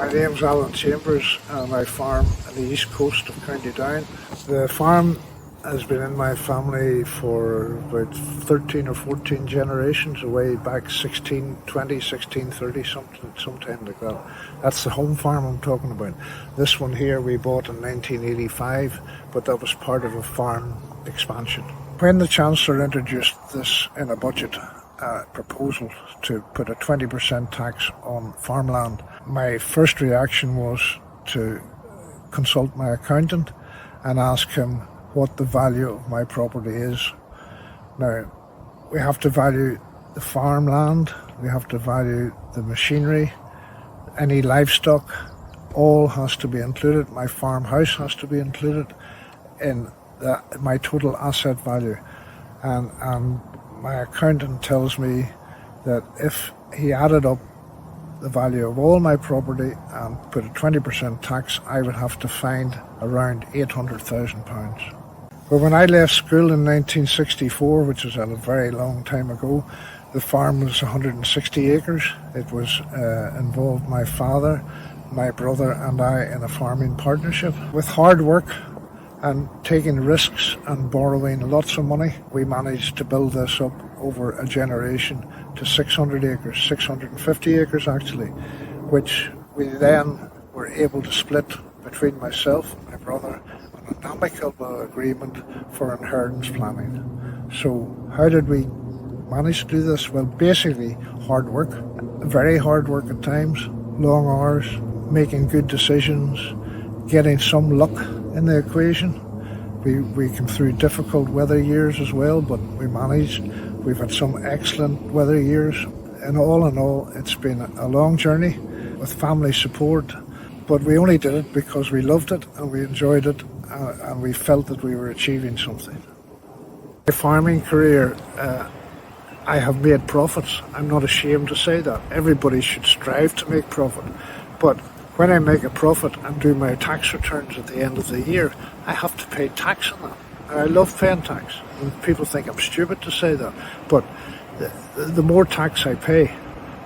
My name's Allan Chambers and I farm on the east coast of County Down. The farm has been in my family for about 13 or 14 generations, away back 1620, 1630, sometime like that. That's the home farm I'm talking about. This one here we bought in 1985, but that was part of a farm expansion. When the Chancellor introduced this in a budget proposal to put a 20% tax on farmland, my first reaction was to consult my accountant and ask him what the value of my property is. Now, we have to value the farmland, we have to value the machinery, any livestock, all has to be included. My farmhouse has to be included in my total asset value. And my accountant tells me that if he added up the value of all my property and put a 20% tax, I would have to find around £800,000. But when I left school in 1964, which is a very long time ago, the farm was 160 acres. It was involved my father, my brother and I in a farming partnership. With hard work and taking risks and borrowing lots of money, we managed to build this up over a generation to 600 acres, 650 acres actually, which we then were able to split between myself and my brother on an amicable agreement for inheritance planning. So how did we manage to do this? Well, basically hard work, very hard work at times, long hours, making good decisions, getting some luck in the equation. We came through difficult weather years as well, but we managed. We've had some excellent weather years. And all in all, it's been a long journey with family support, but we only did it because we loved it and we enjoyed it and we felt that we were achieving something. My farming career, I have made profits. I'm not ashamed to say that. Everybody should strive to make profit. But when I make a profit and do my tax returns at the end of the year, I have to pay tax on that. And I love paying tax. And people think I'm stupid to say that. But the more tax I pay,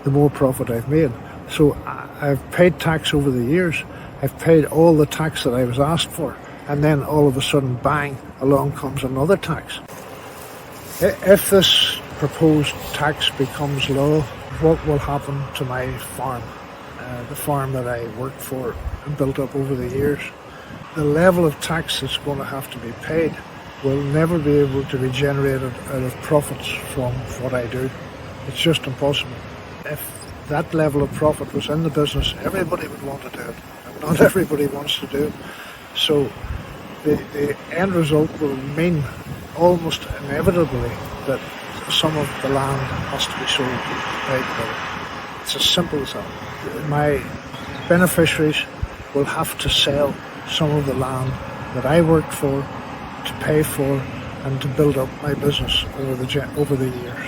the more profit I've made. So I've paid tax over the years. I've paid all the tax that I was asked for. And then all of a sudden, bang, along comes another tax. If this proposed tax becomes law, what will happen to my farm? The farm that I worked for and built up over the years. The level of tax that's going to have to be paid will never be able to be generated out of profits from what I do. It's just impossible. If that level of profit was in the business, everybody would want to do it, and not everybody wants to do it. So the end result will mean almost inevitably that some of the land has to be sold right. It's as simple as that. My beneficiaries will have to sell some of the land that I worked for, to pay for, and to build up my business over the years.